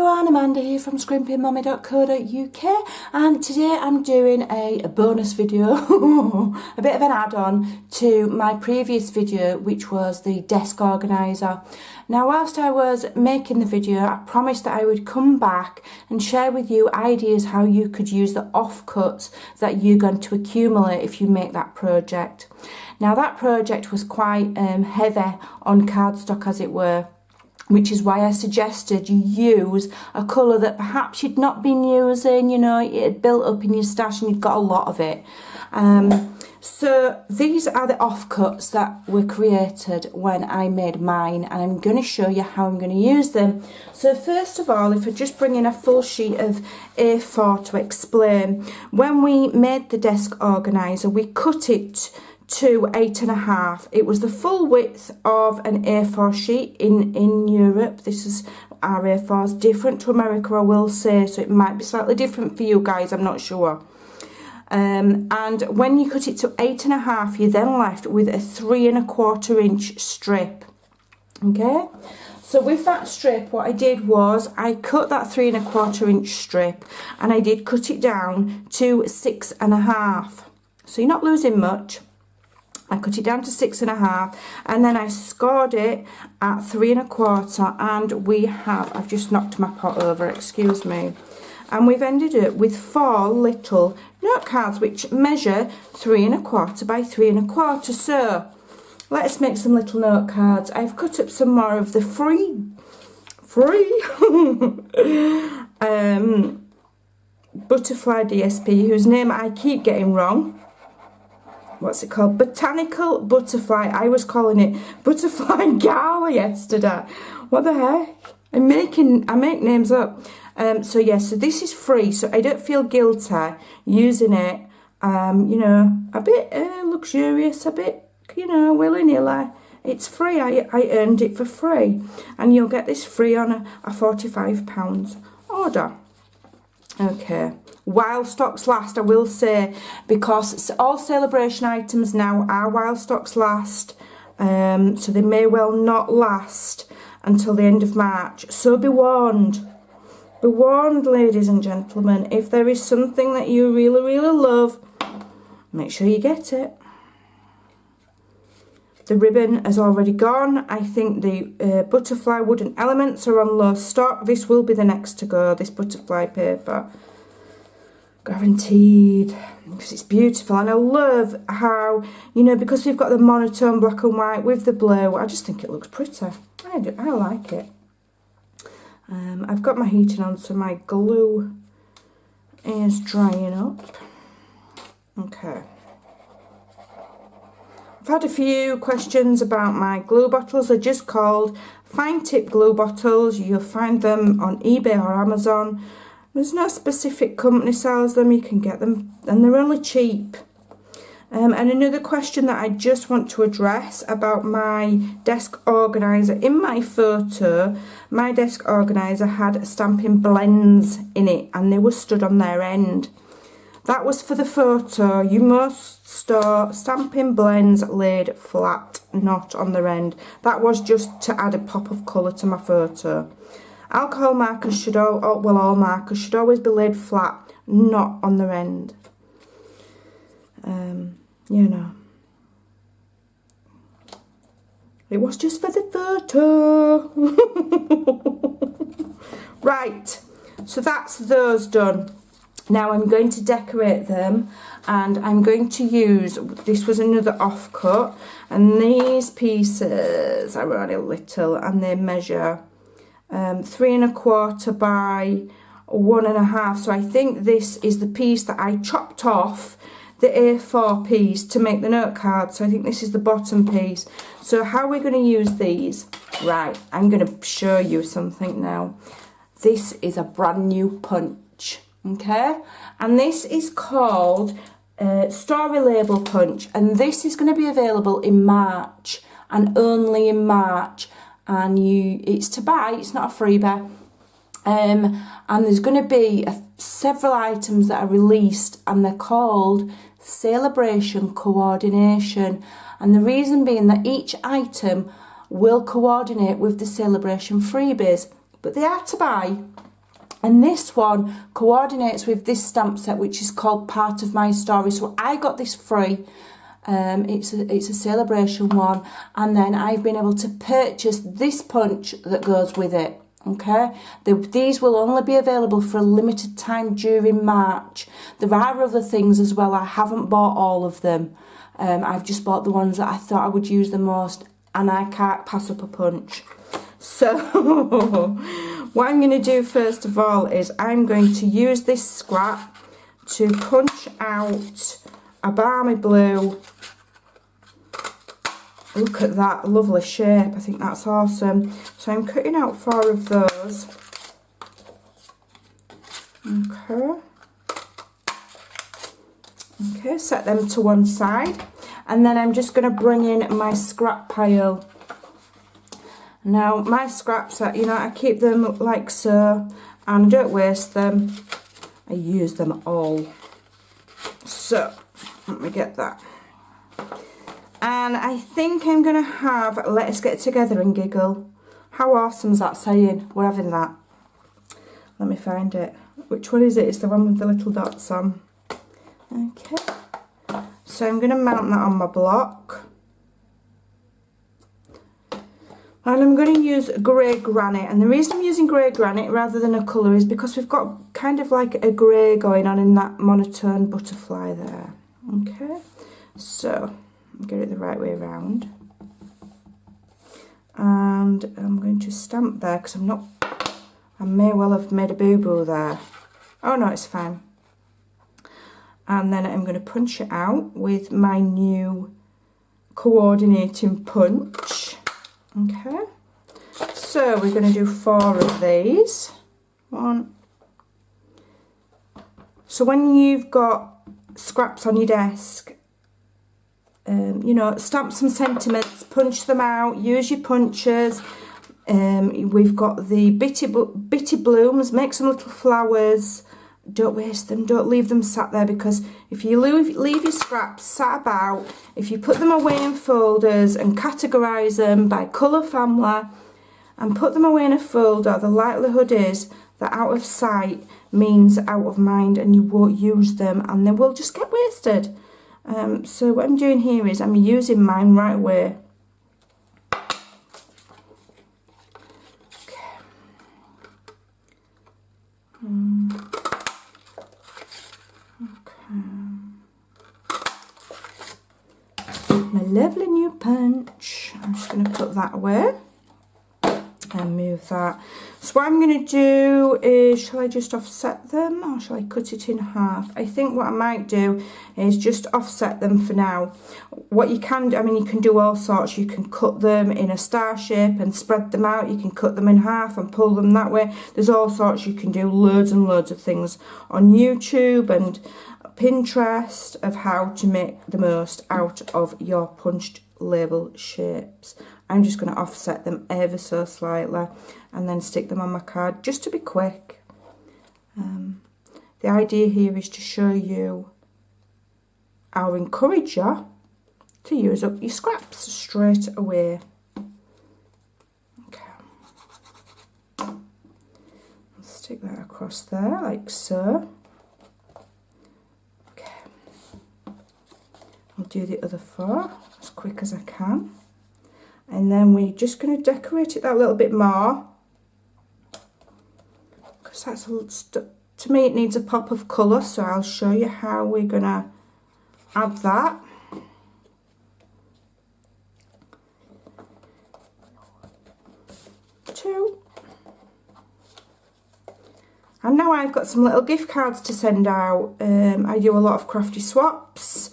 everyone, Amanda here from Scrimpingmommy.co.uk, and today I'm doing a bonus video, a bit of an add-on to my previous video, which was the desk organiser. Now, whilst I was making the video, I promised that I would come back and share with you ideas how you could use the offcuts that you're going to accumulate if you make that project. Now, that project was quite heavy on cardstock, as it were, which is why I suggested you use a colour that perhaps you'd not been using, you know, it had built up in your stash and you'd got a lot of it. So these are the offcuts that were created when I made mine, and I'm going to show you how I'm going to use them. So first of all, if I just bring in a full sheet of A4 to explain, when we made the desk organiser, we cut it to 8.5. It was the full width of an A4 sheet in Europe. This is our A4s, different to America, I will say, so it might be slightly different for you guys, I'm not sure. And when you cut it to 8.5, you're then left with a 3¼ inch strip. Okay, so with that strip, what I did was I cut that 3¼ inch strip and I did cut it down to 6.5. So you're not losing much. I cut it down to 6.5, and then I scored it at 3¼ and we have, I've just knocked my pot over, excuse me, and we've ended up with 4 little note cards which measure 3¼ by 3¼ so let's make some little note cards. I've cut up some more of the free butterfly DSP, whose name I keep getting wrong. What's it called? Botanical butterfly. I was calling it butterfly gala yesterday. What the heck? I make names up. So yes, so this is free, so I don't feel guilty using it. You know, a bit luxurious, a bit, you know, willy-nilly. It's free. I earned it for free, and you'll get this free on a £45 order. Okay. While stocks last, I will say, because all celebration items now are while stocks last, so they may well not last until the end of March. So be warned. Be warned, ladies and gentlemen. If there is something that you really, really love, make sure you get it. The ribbon has already gone. I think the butterfly wooden elements are on low stock. This will be the next to go, this butterfly paper. Guaranteed, because it's beautiful, and I love how, you know, because we've got the monotone black and white with the blue, I just think it looks pretty. I like it. I've got my heating on, so my glue is drying up. Okay. I've had a few questions about my glue bottles. They're just called fine tip glue bottles. You'll find them on eBay or Amazon. There's no specific company sells them, you can get them, and they're only cheap. And another question that I just want to address about my desk organiser. In my photo, my desk organiser had stamping blends in it, and they were stood on their end. That was for the photo. You must store stamping blends laid flat, not on their end. That was just to add a pop of colour to my photo. Alcohol markers should all markers should always be laid flat, not on their end. You know. It was just for the photo. Right, so that's those done. Now I'm going to decorate them, and I'm going to use, this was another offcut, and these pieces are only little, and they measure 3¼ by 1.5. So I think this is the piece that I chopped off the A4 piece to make the note card. So I think this is the bottom piece. So how we're going to use these? Right, I'm going to show you something now. This is a brand new punch, okay? And this is called Story Label Punch, and this is going to be available in March, and only in March. And it's to buy, it's not a freebie, and there's going to be several items that are released, and they're called Celebration Coordination, and the reason being that each item will coordinate with the celebration freebies, but they are to buy. And this one coordinates with this stamp set, which is called Part of My Story. So I got this free. It's a celebration one, and then I've been able to purchase this punch that goes with it. Okay, these will only be available for a limited time during March. There are other things as well. I haven't bought all of them. I've just bought the ones that I thought I would use the most, and I can't pass up a punch. So what I'm going to do first of all is I'm going to use this scrap to punch out a balmy blue. Look at that lovely shape. I think that's awesome. So I'm cutting out 4 of those. Okay. Okay, set them to one side. And then I'm just going to bring in my scrap pile. Now, my scraps, you know, I keep them like so, and I don't waste them. I use them all. So, let me get that. And I think I'm going to have Let's Get Together and Giggle. How awesome is that saying? We're having that. Let me find it. Which one is it? It's the one with the little dots on. Okay. So I'm going to mount that on my block. And I'm going to use grey granite. And the reason I'm using grey granite rather than a colour is because we've got kind of like a grey going on in that monotone butterfly there. Okay. So, get it the right way around. And I'm going to stamp there because I may well have made a boo-boo there. Oh no, it's fine. And then I'm going to punch it out with my new coordinating punch. Okay, so we're going to do 4 of these. 1. So when you've got scraps on your desk, you know, stamp some sentiments, punch them out, use your punchers. We've got the bitty blooms, make some little flowers. Don't waste them, don't leave them sat there, because if you leave your scraps sat about, if you put them away in folders and categorise them by colour family and put them away in a folder, the likelihood is that out of sight means out of mind, and you won't use them and they will just get wasted. So what I'm doing here is I'm using mine right away. Okay. My lovely new punch. I'm just going to put that away and move that. So what I'm going to do is, shall I just offset them or shall I cut it in half? I think what I might do is just offset them for now. What you can do, I mean, you can do all sorts. You can cut them in a star shape and spread them out. You can cut them in half and pull them that way. There's all sorts you can do, loads and loads of things on YouTube and Pinterest of how to make the most out of your punched label shapes. I'm just going to offset them ever so slightly and then stick them on my card just to be quick. The idea here is to show you, I'll encourage you to use up your scraps straight away. Okay. I'll stick that across there like so. I'll do the other 4 as quick as I can. And then we're just going to decorate it that little bit more. Because that's a little to me it needs a pop of colour, so I'll show you how we're going to add that. Two. And now I've got some little gift cards to send out. I do a lot of crafty swaps.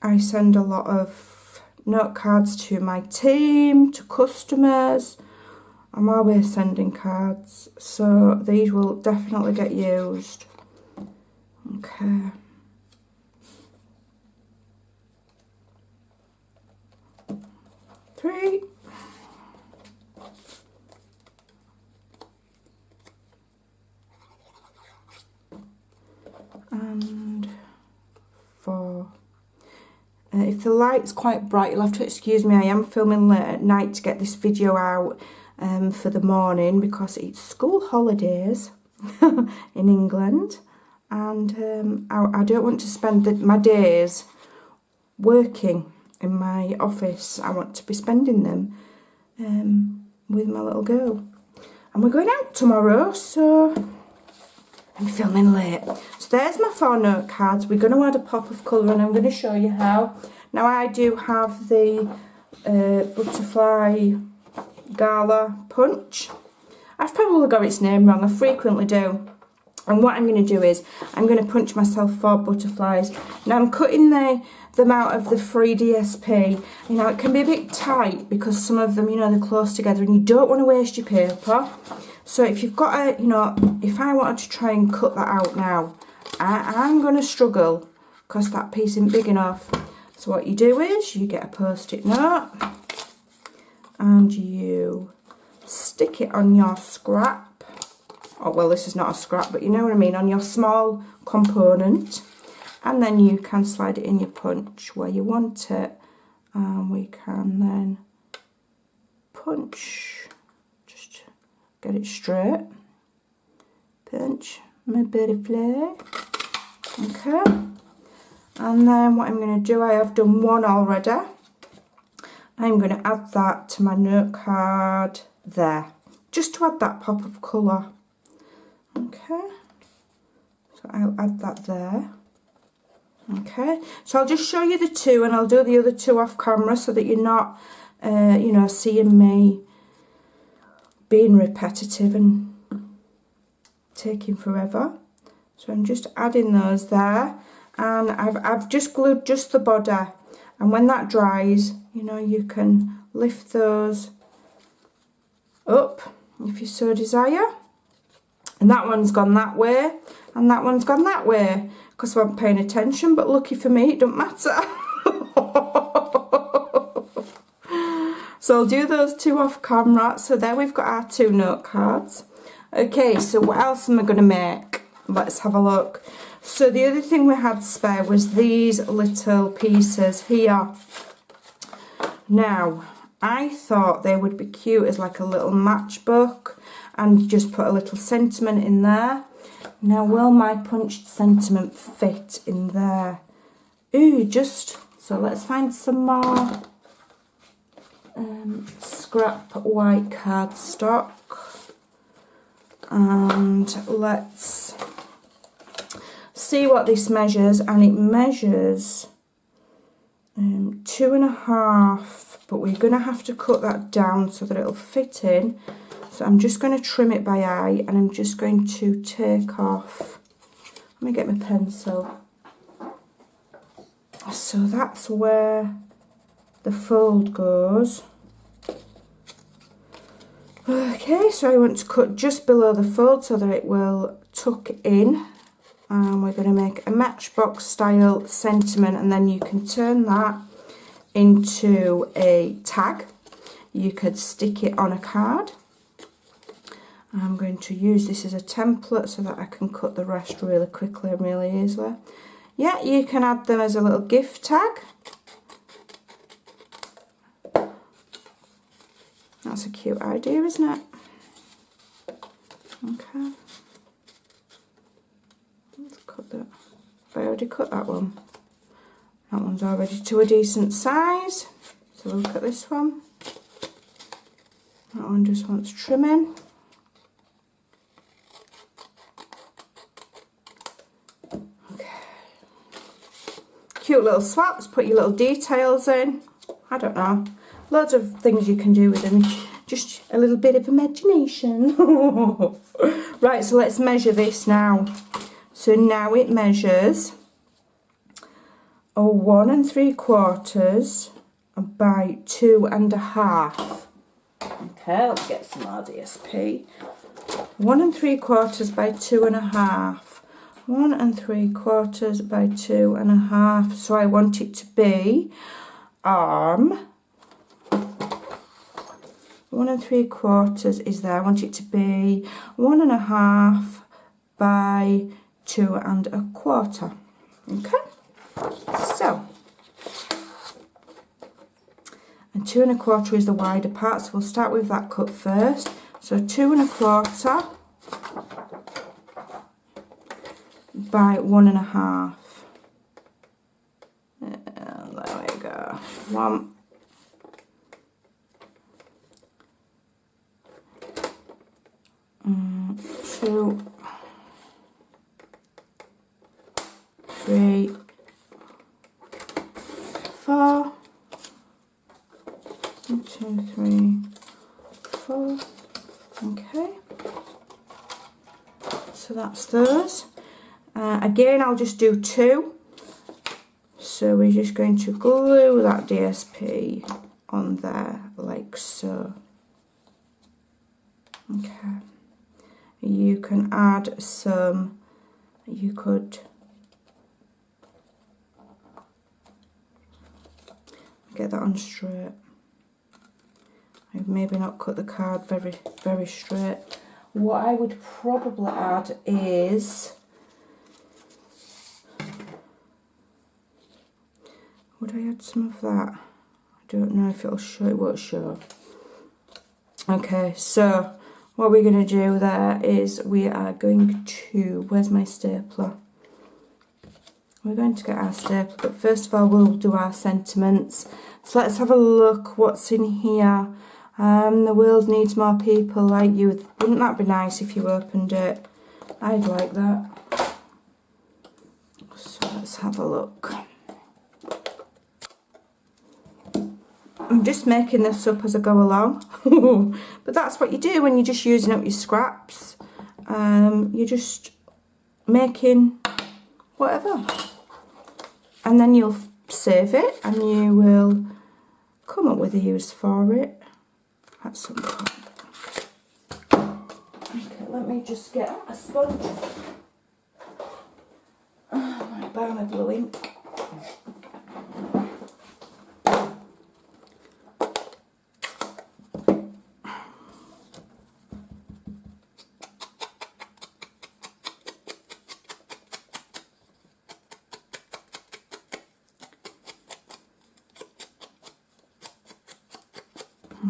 I send a lot of note cards to my team, to customers. I'm always sending cards, so these will definitely get used. Okay. Three. And 4. If the light's quite bright, you'll have to excuse me. I am filming late at night to get this video out. for the morning because it's school holidays in England, and I don't want to spend my days working in my office. I want to be spending them with my little girl. And we're going out tomorrow, so I'm filming late. So there's my 4 note cards. We're going to add a pop of colour and I'm going to show you how. Now I do have the butterfly gala punch. I've probably got its name wrong, I frequently do. And what I'm going to do is, I'm going to punch myself 4 butterflies. Now I'm cutting them out of the free DSP. You know, it can be a bit tight because some of them, you know, they're close together and you don't want to waste your paper. So if you've got a, you know, if I wanted to try and cut that out now, I'm going to struggle because that piece isn't big enough. So what you do is, you get a post-it note and you stick it on your scrap. Oh, well, this is not a scrap, but you know what I mean, on your small component. And then you can slide it in your punch where you want it. And we can then punch, just get it straight. Punch my butterfly. Okay. And then what I'm going to do, I have done 1 already. I'm going to add that to my note card there, just to add that pop of colour. Okay, so I'll add that there. Okay, so I'll just show you the 2 and I'll do the other 2 off camera so that you're not, you know, seeing me being repetitive and taking forever. So I'm just adding those there, and I've just glued just the body, and when that dries, you know, you can lift those up if you so desire. And that one's gone that way, and that one's gone that way, because I wasn't paying attention, but lucky for me, it don't matter. So I'll do those 2 off camera. So there we've got our 2 note cards. Okay, so what else am I going to make? Let's have a look. So the other thing we had spare was these little pieces here. Now, I thought they would be cute as like a little matchbook, and just put a little sentiment in there. Now, will my punched sentiment fit in there? Ooh, just, so let's find some more scrap white cardstock. And let's see what this measures. And it measures 2.5, but we're going to have to cut that down so that it'll fit in. So I'm just going to trim it by eye, and I'm just going to take off, let me get my pencil. So that's where the fold goes. Okay, so I want to cut just below the fold so that it will tuck in. And we're going to make a matchbox style sentiment, and then you can turn that into a tag. You could stick it on a card. I'm going to use this as a template so that I can cut the rest really quickly and really easily. Yeah, you can add them as a little gift tag. That's a cute idea, isn't it? Okay. Let's cut that. Have I already cut that one? That one's already to a decent size. So look at this one. That one just wants trimming. Cute little swaps, put your little details in. I don't know. Loads of things you can do with them. Just a little bit of imagination. Right, so let's measure this now. So now it measures 1 3/4 by 2.5. Okay, let's get some more DSP. 1 3/4 by 2.5. 1 3/4 by 2.5. So I want it to be arm. 1 3/4 is there. I want it to be 1.5 by 2.25. Okay. So and 2 1/4 is the wider part, so we'll start with that cut first. So 2 1/4 by 1 1/2. There we go. 1, 2, 3, 4. 1, 2, 3, 4. Okay. So that's those. Again, I'll just do 2. So we're just going to glue that DSP on there like so. Okay. You can add some, you could get that on straight. I've maybe not cut the card very straight. What I would probably add is, would I add some of that? I don't know if it'll show, it won't show. Okay, so what we're going to do there is we are going to, where's my stapler? We're going to get our stapler, but first of all we'll do our sentiments. So let's have a look what's in here. The world needs more people like you. Wouldn't that be nice if you opened it? I'd like that. So let's have a look. I'm just making this up as I go along. But that's what you do when you're just using up your scraps. You're just making whatever. And then you'll save it and you will come up with a use for it at some point. Okay, let me just get a sponge. I might buy my blue ink.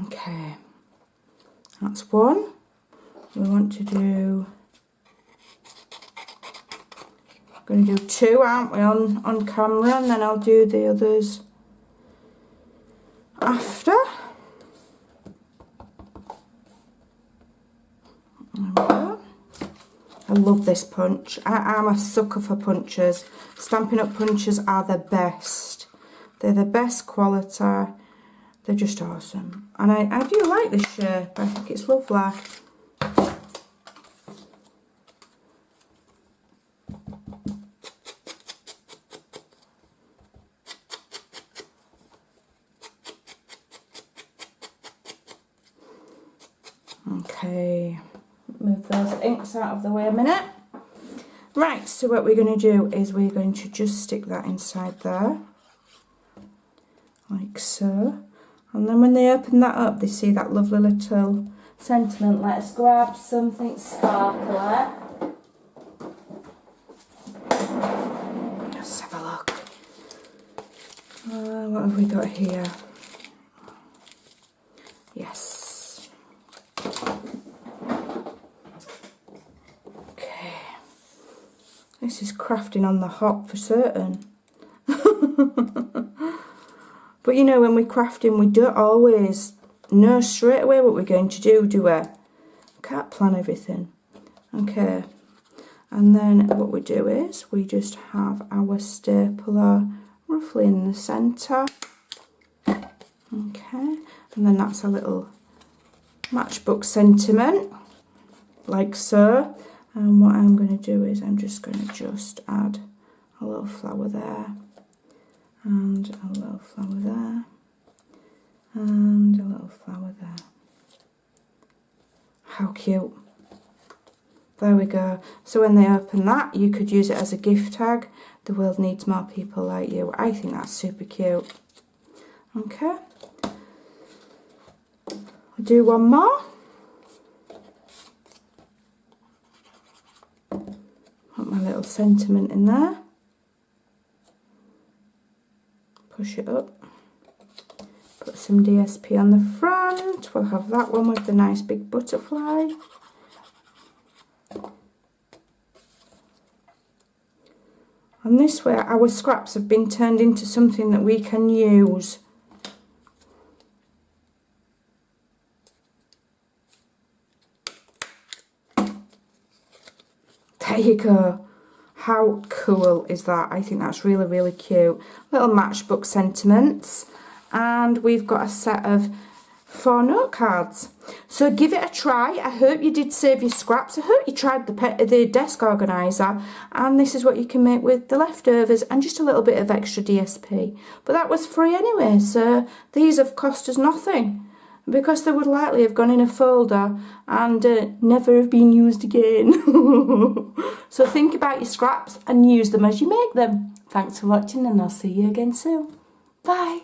Okay, that's one. We want to do, we're going to do 2, aren't we, on camera, and then I'll do the others after. There we go. I love this punch. I'm a sucker for punches. Stampin' Up punches are the best. They're the best quality. They're just awesome. And I do like this shape. I think it's lovely. Okay, move those inks out of the way a minute. Right, so what we're going to do is we're going to just stick that inside there. Like so. And then when they open that up, they see that lovely little sentiment. Let's grab something sparkly. Let's have a look. What have we got here? Yes. Okay. This is crafting on the hop for certain. But you know, when we're crafting, we don't always know straight away what we're going to do we? Can't plan everything. Okay. And then what we do is we just have our stapler roughly in the centre. Okay. And then that's a little matchbook sentiment, like so. And what I'm going to do is I'm just going to just add a little flower there. And a little flower there, and a little flower there. How cute. There we go. So when they open that, you could use it as a gift tag. The world needs more people like you. I think that's super cute. Okay. I'll do one more. Put my little sentiment in there. Push it up, put some DSP on the front. We'll have that one with the nice big butterfly. And this way our scraps have been turned into something that we can use. There you go. How cool is that? I think that's really, really cute. Little matchbook sentiments. And we've got a set of 4 note cards. So give it a try. I hope you did save your scraps. I hope you tried the desk organiser. And this is what you can make with the leftovers and just a little bit of extra DSP. But that was free anyway, so these have cost us nothing, because they would likely have gone in a folder and never have been used again. So think about your scraps and use them as you make them. Thanks for watching, and I'll see you again soon. Bye.